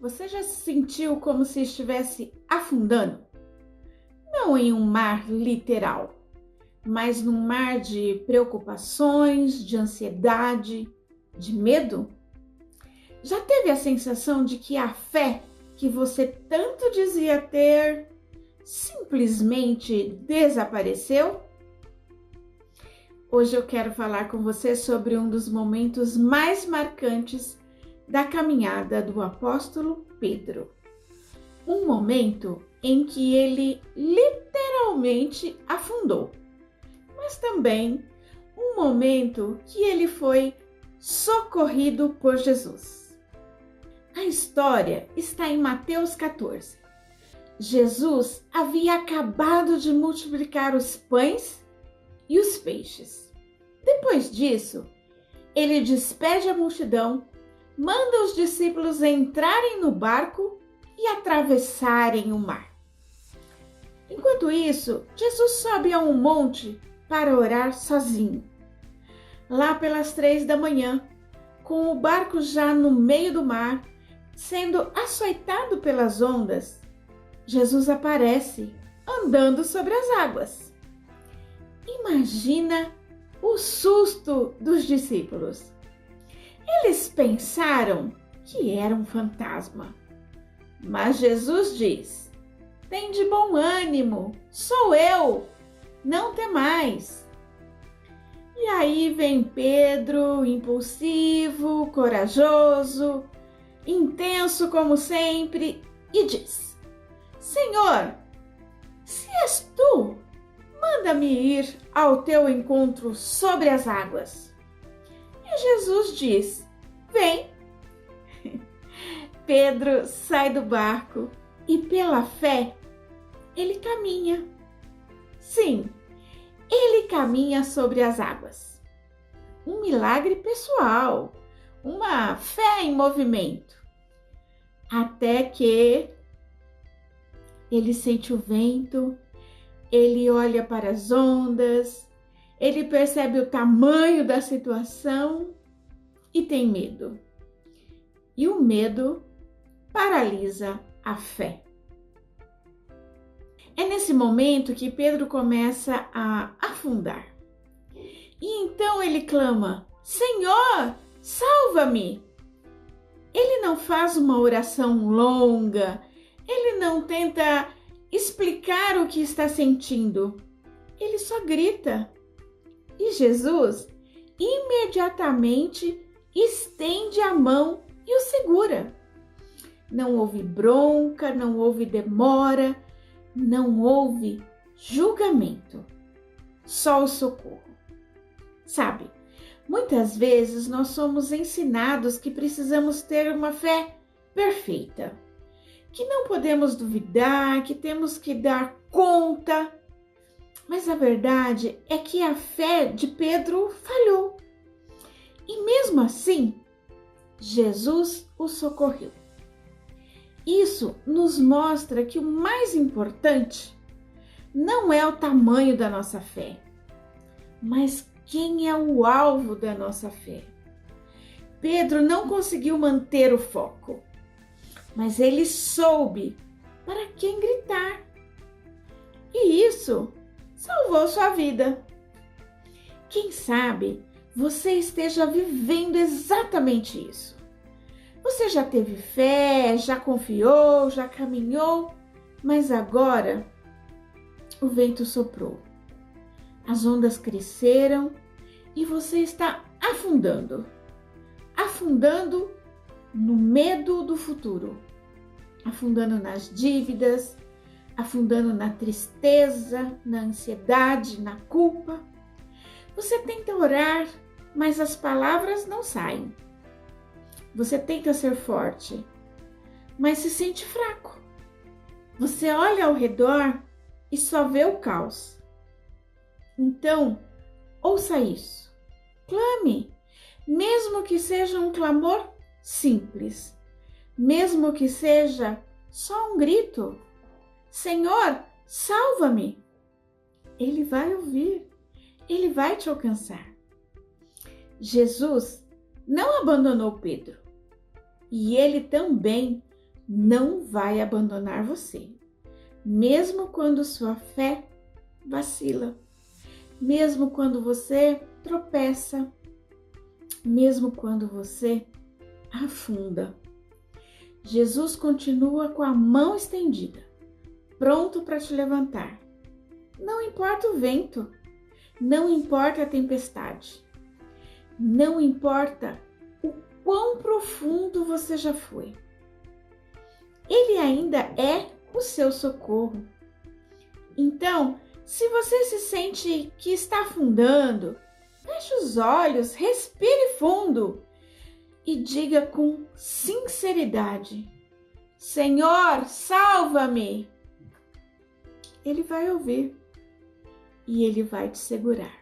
Você já se sentiu como se estivesse afundando? Não em um mar literal, mas num mar de preocupações, de ansiedade, de medo? Já teve a sensação de que a fé que você tanto dizia ter simplesmente desapareceu? Hoje eu quero falar com você sobre um dos momentos mais marcantes da caminhada do apóstolo Pedro. Um momento em que ele literalmente afundou, mas também um momento que ele foi socorrido por Jesus. A história está em Mateus 14. Jesus havia acabado de multiplicar os pães e os peixes. Depois disso, ele despede a multidão, manda os discípulos entrarem no barco e atravessarem o mar. Enquanto isso, Jesus sobe a um monte para orar sozinho. Lá pelas 3 da manhã, com o barco já no meio do mar, sendo açoitado pelas ondas, Jesus aparece andando sobre as águas. Imagina o susto dos discípulos. Eles pensaram que era um fantasma. Mas Jesus diz: "Tem de bom ânimo, sou eu, não temais." E aí vem Pedro, impulsivo, corajoso, intenso como sempre, e diz: "Senhor, se és tu, manda-me ir ao teu encontro sobre as águas." E Jesus diz: "Vem." Pedro sai do barco e, pela fé, ele caminha. Sim, ele caminha sobre as águas. Um milagre pessoal, uma fé em movimento. Até que ele sente o vento, ele olha para as ondas, ele percebe o tamanho da situação e tem medo. E o medo paralisa a fé. É nesse momento que Pedro começa a afundar. E então ele clama: "Senhor, salva-me!" Ele não faz uma oração longa, ele não tenta explicar o que está sentindo, ele só grita. E Jesus imediatamente estende a mão e o segura. Não houve bronca, não houve demora, não houve julgamento, só o socorro. Sabe, muitas vezes nós somos ensinados que precisamos ter uma fé perfeita, que não podemos duvidar, que temos que dar conta. Mas a verdade é que a fé de Pedro falhou. E mesmo assim, Jesus o socorreu. Isso nos mostra que o mais importante não é o tamanho da nossa fé, mas quem é o alvo da nossa fé. Pedro não conseguiu manter o foco, mas ele soube para quem gritar. E isso salvou sua vida. Quem sabe você esteja vivendo exatamente isso. Você já teve fé, já confiou, já caminhou, mas agora o vento soprou, as ondas cresceram e você está afundando no medo do futuro, afundando nas dívidas, afundando na tristeza, na ansiedade, na culpa. Você tenta orar, mas as palavras não saem. Você tenta ser forte, mas se sente fraco. Você olha ao redor e só vê o caos. Então, ouça isso. Clame, mesmo que seja um clamor simples, mesmo que seja só um grito. Senhor, salva-me. Ele vai ouvir, ele vai te alcançar. Jesus não abandonou Pedro e ele também não vai abandonar você, mesmo quando sua fé vacila, mesmo quando você tropeça, mesmo quando você afunda. Jesus continua com a mão estendida, pronto para te levantar. Não importa o vento, não importa a tempestade, não importa o quão profundo você já foi. Ele ainda é o seu socorro. Então, se você se sente que está afundando, feche os olhos, respire fundo e diga com sinceridade: Senhor, salva-me! Ele vai ouvir e ele vai te segurar.